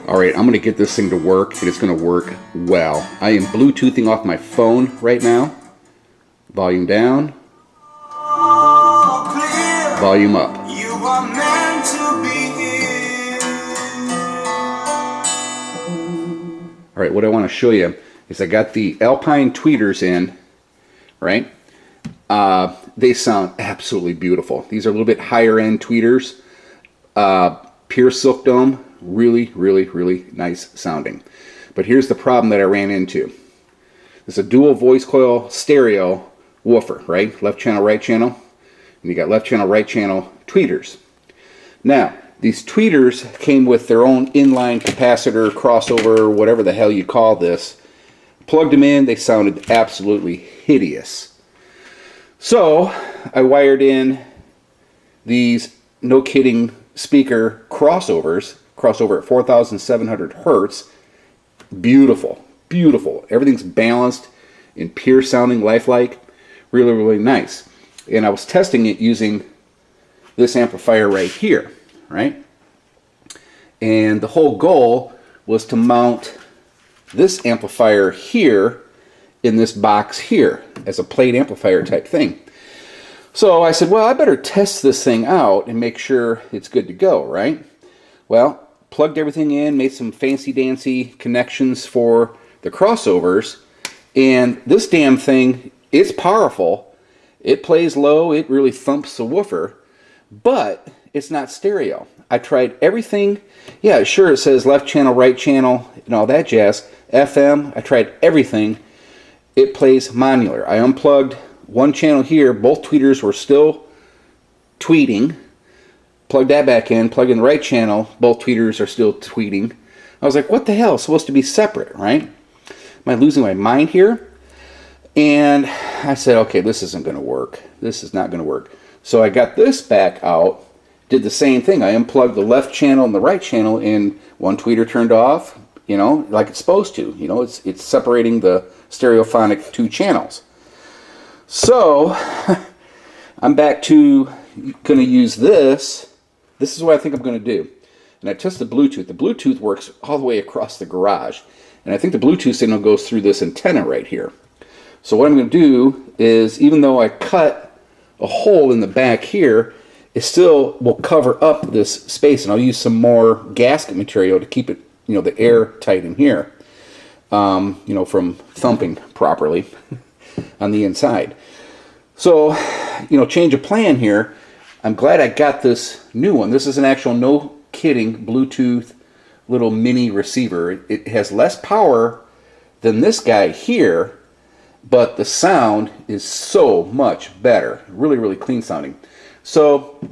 Alright, I'm going to get this thing to work, and it's going to work well. I am Bluetoothing off my phone right now. Volume down. Volume up. You are meant to be here. Alright, what I want to show you is I got the Alpine tweeters in, right? They sound absolutely beautiful. These are a little bit higher end tweeters. Pure silk dome. Really, really, really nice sounding. But here's the problem that I ran into. It's a dual voice coil stereo woofer, right? Left channel, right channel. And you got left channel, right channel tweeters. Now, these tweeters came with their own inline capacitor, crossover, whatever the hell you call this. Plugged them in, they sounded absolutely hideous. So, I wired in these, no kidding, speaker crossovers. Crossover at 4,700 hertz. Beautiful, beautiful. Everything's balanced and pure sounding, lifelike. Really, really nice. And I was testing it using this amplifier right here, right? And the whole goal was to mount this amplifier here in this box here as a plate amplifier type thing. So I said, well, I better test this thing out and make sure it's good to go, right? Well, plugged everything in, made some fancy-dancy connections for the crossovers, and this damn thing, it's powerful. It plays low, it really thumps the woofer, but it's not stereo. I tried everything. Yeah, sure, it says left channel, right channel, and all that jazz. FM, I tried everything. It plays modular. I unplugged one channel here. Both tweeters were still tweeting. Plug that back in, plug in the right channel, both tweeters are still tweeting. I was like, what the hell? It's supposed to be separate, right? Am I losing my mind here? And I said, okay, this isn't going to work. This is not going to work. So I got this back out, did the same thing. I unplugged the left channel and the right channel, and one tweeter turned off, you know, like it's supposed to. You know, it's separating the stereophonic two channels. So I'm back to going to use this. This is what I think I'm going to do. And I tested Bluetooth. The Bluetooth works all the way across the garage. And I think the Bluetooth signal goes through this antenna right here. So what I'm going to do is, even though I cut a hole in the back here, it still will cover up this space. And I'll use some more gasket material to keep it, you know, the air tight in here, you know, from thumping properly on the inside. So, you know, change of plan here. I'm glad I got this new one. This is an actual, no kidding, Bluetooth little mini receiver. It has less power than this guy here, but the sound is so much better. Really, really clean sounding. So,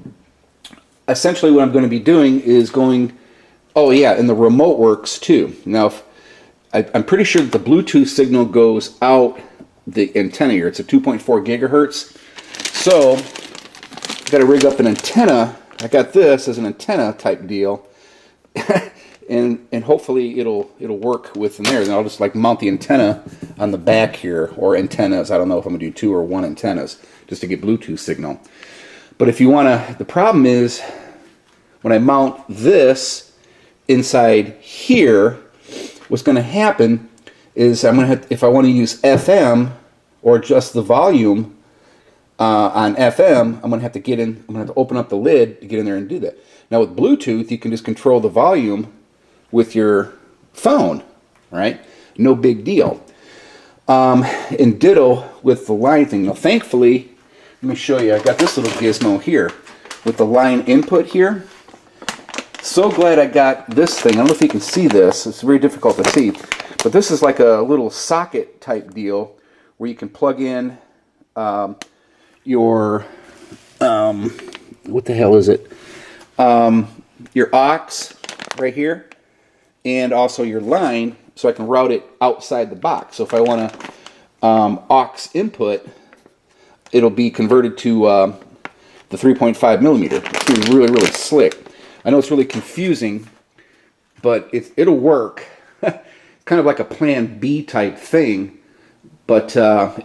essentially what I'm going to be doing is going, oh yeah, and the remote works too. Now, I'm pretty sure that the Bluetooth signal goes out the antenna here. It's a 2.4 gigahertz. So, got to rig up an antenna. I got this as an antenna type deal, and hopefully it'll work within there. Then I'll just like mount the antenna on the back here, or antennas. I don't know if I'm gonna do 2 or 1 antennas just to get Bluetooth signal. But if you wanna, the problem is when I mount this inside here, what's gonna happen is I'm gonna have, if I want to use FM or just the volume. On FM, I'm going to have to get in, I'm going to have to open up the lid to get in there and do that. Now with Bluetooth, you can just control the volume with your phone, right? No big deal. And ditto with the line thing. Now thankfully, let me show you, I got this little gizmo here with the line input here. So glad I got this thing. I don't know if you can see this. It's very difficult to see. But this is like a little socket type deal where you can plug in your what the hell is it? Your aux right here, and also your line, so I can route it outside the box. So if I want to aux input, it'll be converted to the 3.5 millimeter. It's really, really slick. I know it's really confusing, but it'll work. Kind of like a Plan B type thing, but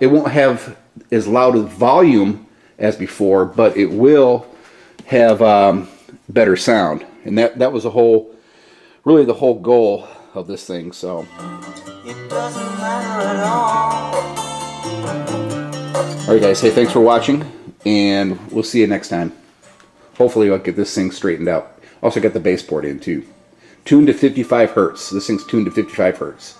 it won't have as loud a volume as before, but it will have better sound. And that was a whole really the whole goal of this thing. So It doesn't matter at all. Alright guys, hey, thanks for watching, and we'll see you next time. Hopefully I'll get this thing straightened out. Also got the baseboard in too. Tuned to 55 hertz. This thing's tuned to 55 hertz.